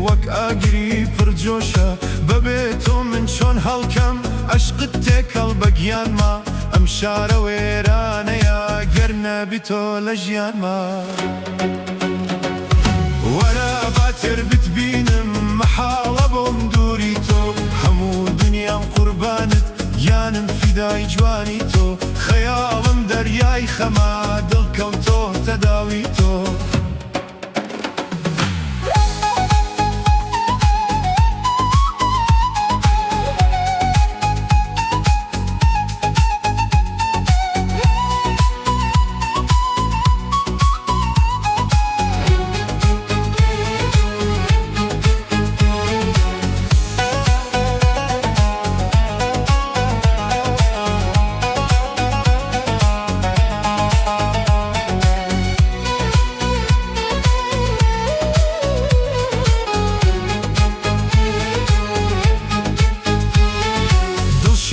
وەک ئاگری پڕجۆشە بەبێ تۆ من چۆن هەڵکەم عەشقت تێکەڵ بە گیانما ئەم شارە وێرانەیە گەر نەبی تۆ لە ژیانما وەرە باتێر بتبینم مەحاڵە بۆم دووری تۆ هەموو دنیام قوربانت گیانم فیدای جوانی تۆ خەیاڵم دەریای خەما دڵکەوتۆتە داوی تۆ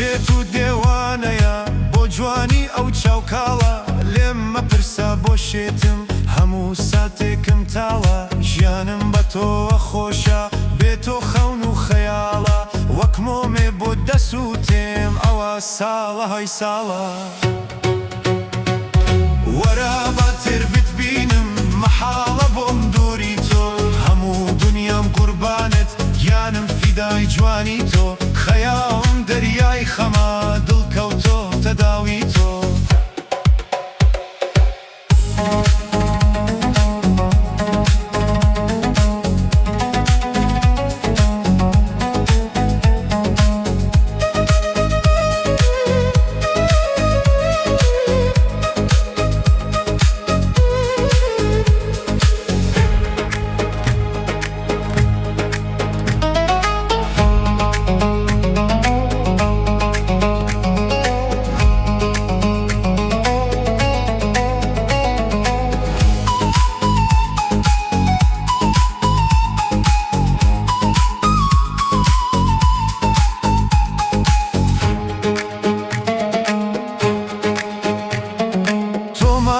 شێت و دێوانەیە بۆ جوانی ئەو چاوکاڵە لێم مەپرسە بۆ شێتم هەموو ساتێکم تاڵە ژیانم بە تۆوە خۆشە بێ تۆ خەون و خەیاڵە وەک مۆمێ بۆ دەسووتێم ئەوە ساڵە های ساڵە وەرە باتێر بتبینم مەحاڵە بۆم دووری تۆ هەموو دنیام قوربانت گیانم فیدای جوانی تۆ خەیاڵم دەریای خەما دڵکەوتۆتە داوی تۆ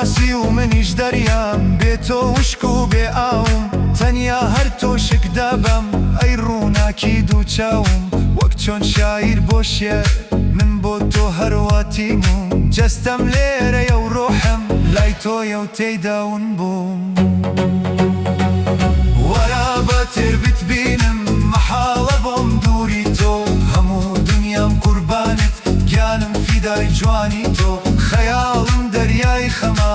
ماسی و منیش دەریام بێ تۆ وشک و بێ ئاوم تەنیا هەر تۆشک دابەم ئەی ڕووناکی دوو چاوم وەک چۆن شاعیر بۆ شێر من بۆ تۆ هەرواتیمم جەستەم لێرەیە و ڕۆحم لای تۆیە و تێیداون بووم وەرە بەتێر بتبینم مەحاڵە بۆم دووری تۆ هەموو دنیام قوربانت گیانم فیدای جوانی تۆ خەیاڵم دەریای خەما